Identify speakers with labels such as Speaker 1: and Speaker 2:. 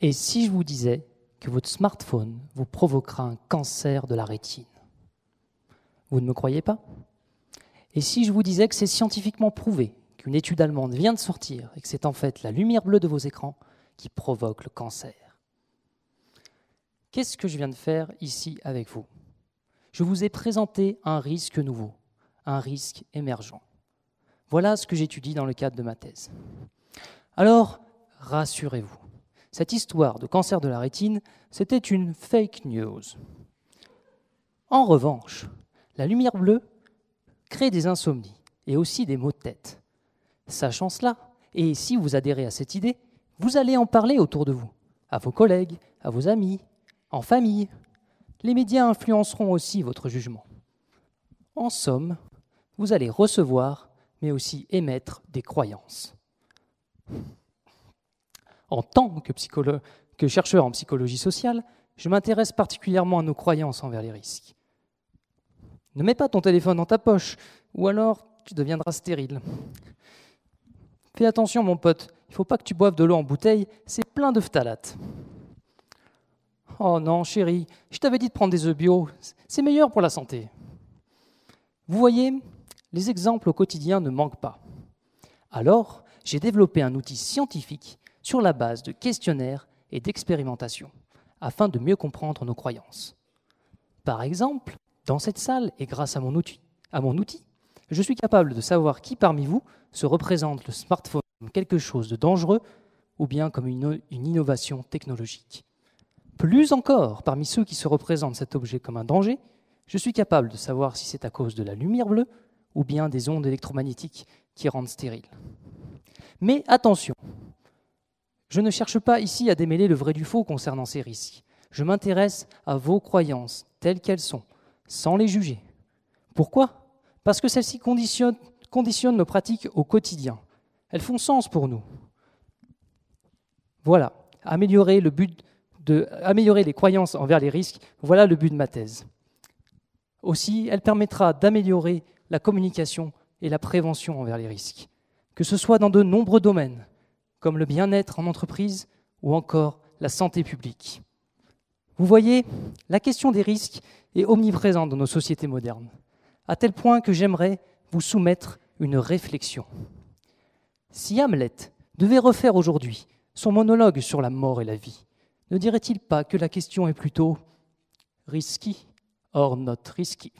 Speaker 1: Et si je vous disais que votre smartphone vous provoquera un cancer de la rétine? Vous ne me croyez pas? Et si je vous disais que c'est scientifiquement prouvé qu'une étude allemande vient de sortir et que c'est en fait la lumière bleue de vos écrans qui provoque le cancer? Qu'est-ce que je viens de faire ici avec vous? Je vous ai présenté un risque nouveau, un risque émergent. Voilà ce que j'étudie dans le cadre de ma thèse. Alors, rassurez-vous, cette histoire de cancer de la rétine, c'était une fake news. En revanche, la lumière bleue crée des insomnies et aussi des maux de tête. Sachant cela, et si vous adhérez à cette idée, vous allez en parler autour de vous, à vos collègues, à vos amis, en famille. Les médias influenceront aussi votre jugement. En somme, vous allez recevoir, mais aussi émettre des croyances. En tant que chercheur en psychologie sociale, je m'intéresse particulièrement à nos croyances envers les risques. Ne mets pas ton téléphone dans ta poche, ou alors tu deviendras stérile. Fais attention mon pote, il ne faut pas que tu boives de l'eau en bouteille, c'est plein de phtalates. Oh non chérie, je t'avais dit de prendre des œufs bio, c'est meilleur pour la santé. Vous voyez, les exemples au quotidien ne manquent pas. Alors, j'ai développé un outil scientifique sur la base de questionnaires et d'expérimentations, afin de mieux comprendre nos croyances. Par exemple, dans cette salle et grâce à mon outil, je suis capable de savoir qui parmi vous se représente le smartphone comme quelque chose de dangereux ou bien comme une innovation technologique. Plus encore, parmi ceux qui se représentent cet objet comme un danger, je suis capable de savoir si c'est à cause de la lumière bleue ou bien des ondes électromagnétiques qui rendent stérile. Mais attention, je ne cherche pas ici à démêler le vrai du faux concernant ces risques. Je m'intéresse à vos croyances telles qu'elles sont, sans les juger. Pourquoi? Parce que celles-ci conditionnent nos pratiques au quotidien. Elles font sens pour nous. Voilà, améliorer les croyances envers les risques, voilà le but de ma thèse. Aussi, elle permettra d'améliorer la communication et la prévention envers les risques, que ce soit dans de nombreux domaines, comme le bien-être en entreprise ou encore la santé publique. Vous voyez, la question des risques est omniprésente dans nos sociétés modernes, à tel point que j'aimerais vous soumettre une réflexion. Si Hamlet devait refaire aujourd'hui son monologue sur la mort et la vie, ne dirait-il pas que la question est plutôt risky or not risky?